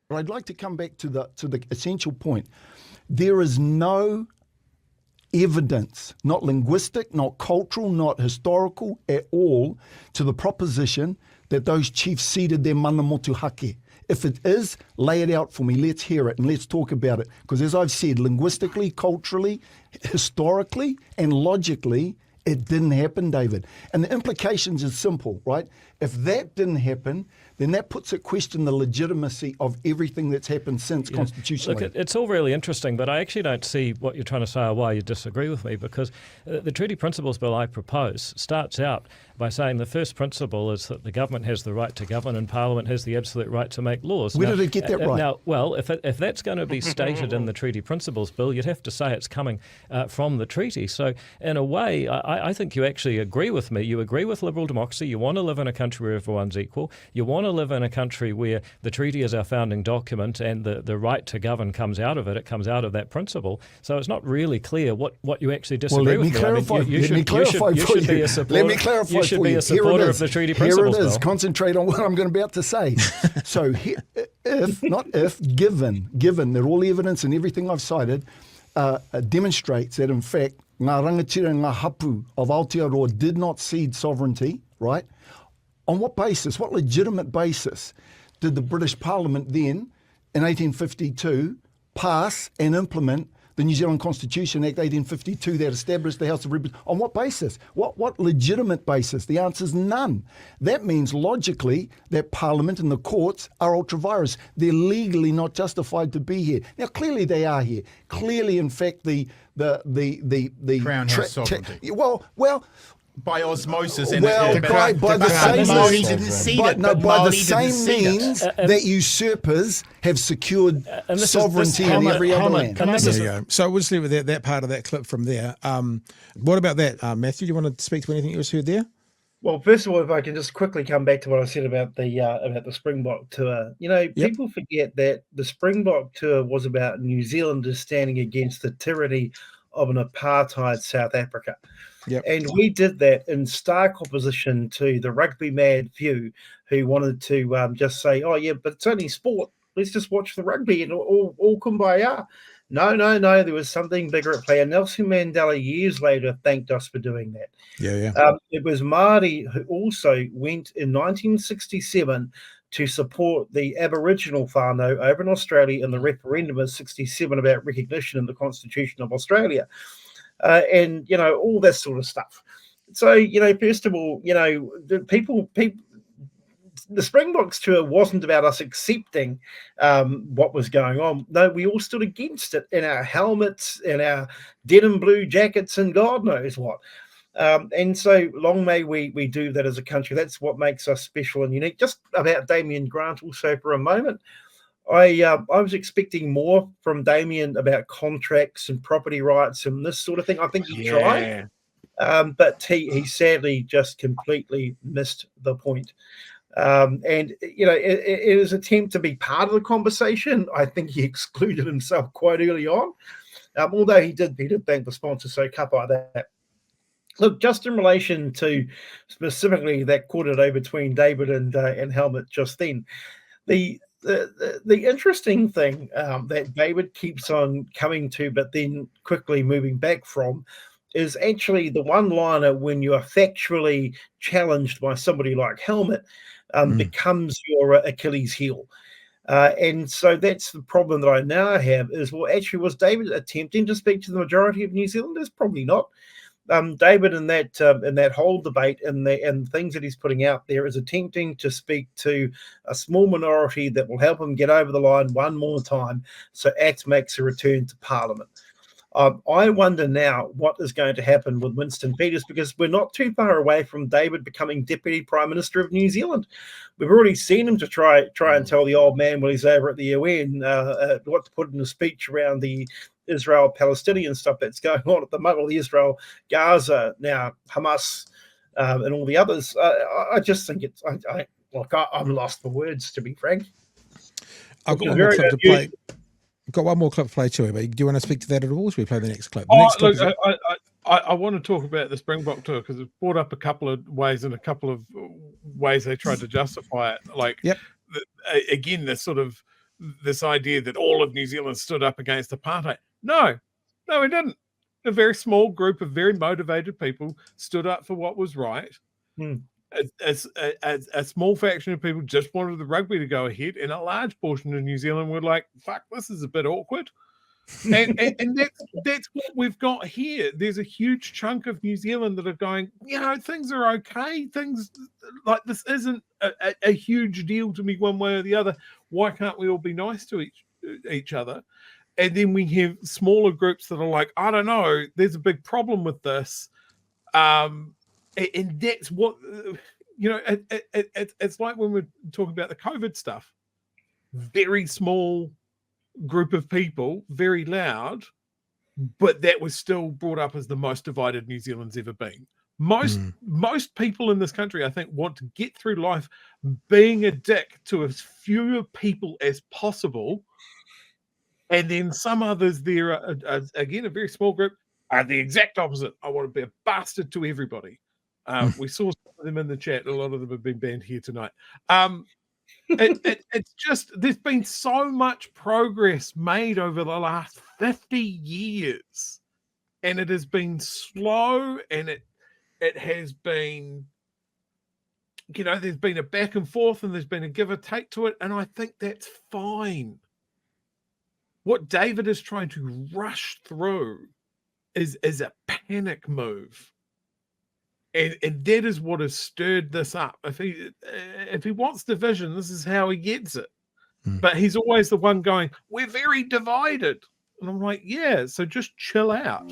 But I'd like to come back to the essential point. There is no evidence, not linguistic, not cultural, not historical at all, to the proposition that those chiefs ceded their mana motuhake. If it is, lay it out for me. Let's hear it and let's talk about it. Because as I've said, linguistically, culturally, historically, and logically, it didn't happen, David. And the implications is simple, right? If that didn't happen, then that puts at question the legitimacy of everything that's happened since constitutionally. Look, it's all really interesting, but I actually don't see what you're trying to say or why you disagree with me, because the Treaty Principles Bill I propose starts out by saying the first principle is that the government has the right to govern and Parliament has the absolute right to make laws. Where did it get that right? Now, well, if that's going to be stated in the Treaty Principles Bill, you'd have to say it's coming from the treaty. So in a way, I think you actually agree with me. You agree with liberal democracy. You want to live in a country where everyone's equal. You want to live in a country where the treaty is our founding document and the right to govern comes out of it. It comes out of that principle. So it's not really clear what you actually disagree with me. Let me clarify for you. Let me clarify. You should be a supporter of the Treaty Principles Bill. Here it is. Concentrate on what I'm about to say. So given that all the evidence and everything I've cited demonstrates that in fact ngā rangatira ngā hapu of Aotearoa did not cede sovereignty, right? On what basis, what legitimate basis did the British Parliament then, in 1852, pass and implement the New Zealand Constitution Act 1852 that established the House of Representatives? On what basis? What legitimate basis? The answer is none. That means logically that Parliament and the courts are ultra vires. They're legally not justified to be here. Now clearly they are here. Clearly, in fact, the Crown has sovereignty. Well. By osmosis, by the same means that usurpers have secured sovereignty in every other land. So we'll just leave with that part of that clip from there. What about that, Matthew? Do you want to speak to anything you heard there? Well, first of all, if I can just quickly come back to what I said about the Springbok tour. People forget that the Springbok tour was about New Zealanders standing against the tyranny of an apartheid South Africa. Yep. And we did that in stark opposition to the rugby mad few who wanted to just say, oh, yeah, but it's only sport. Let's just watch the rugby and all kumbaya. No. There was something bigger at play. And Nelson Mandela years later thanked us for doing that. It was Māori who also went in 1967 to support the Aboriginal whānau over in Australia in the referendum of 67 about recognition in the Constitution of Australia. And, all that sort of stuff. So, first of all, people, the Springboks tour wasn't about us accepting what was going on. No, we all stood against it in our helmets, in our denim blue jackets, and God knows what. And so long may we do that as a country. That's what makes us special and unique. Just about Damien Grant also for a moment. I was expecting more from Damien about contracts and property rights and this sort of thing. I think he tried, but he sadly just completely missed the point. And it was an attempt to be part of the conversation. I think he excluded himself quite early on, although he did thank the sponsor. So kapa that. Look, just in relation to specifically that quarter between David and Helmut just then, the interesting thing that David keeps on coming to, but then quickly moving back from, is actually the one-liner when you are factually challenged by somebody like Helmut becomes your Achilles heel. And so that's the problem that I now have is, well, actually, was David attempting to speak to the majority of New Zealanders? Probably not. David in that whole debate and things that he's putting out there is attempting to speak to a small minority that will help him get over the line one more time so ACT makes a return to Parliament. I wonder now what is going to happen with Winston Peters, because we're not too far away from David becoming Deputy Prime Minister of New Zealand. We've already seen him to try and tell the old man when he's over at the UN what to put in a speech around the Israel-Palestinian stuff that's going on at the moment, the Israel-Gaza, now Hamas, and all the others. I just think I'm lost for words, to be frank. I've got one more clip to play. Got one more clip to play too, but do you want to speak to that at all? Should we play the next clip? I want to talk about the Springbok tour because it's brought up a couple of ways and a couple of ways they tried to justify it. Again, the sort of this idea that all of New Zealand stood up against apartheid. No, we didn't. A very small group of very motivated people stood up for what was right. A small faction of people just wanted the rugby to go ahead, and a large portion of New Zealand were like, fuck, this is a bit awkward. And that's what we've got here. There's a huge chunk of New Zealand that are going, things are okay. Things like this isn't a huge deal to me one way or the other. Why can't we all be nice to each other? And then we have smaller groups that are like, I don't know, there's a big problem with this. And that's what, it's like when we're talking about the COVID stuff. Very small group of people, very loud, but that was still brought up as the most divided New Zealand's ever been. Most people in this country, I think, want to get through life being a dick to as few people as possible. And then some others there are, again, a very small group, are the exact opposite. I want to be a bastard to everybody. We saw some of them in the chat. A lot of them have been banned here tonight. It's just, there's been so much progress made over the last 50 years. And it has been slow, and it has been, there's been a back and forth, and there's been a give or take to it. And I think that's fine. What David is trying to rush through is a panic move. And that is what has stirred this up. If he wants division, this is how he gets it. But he's always the one going, we're very divided. And I'm like, yeah, so just chill out.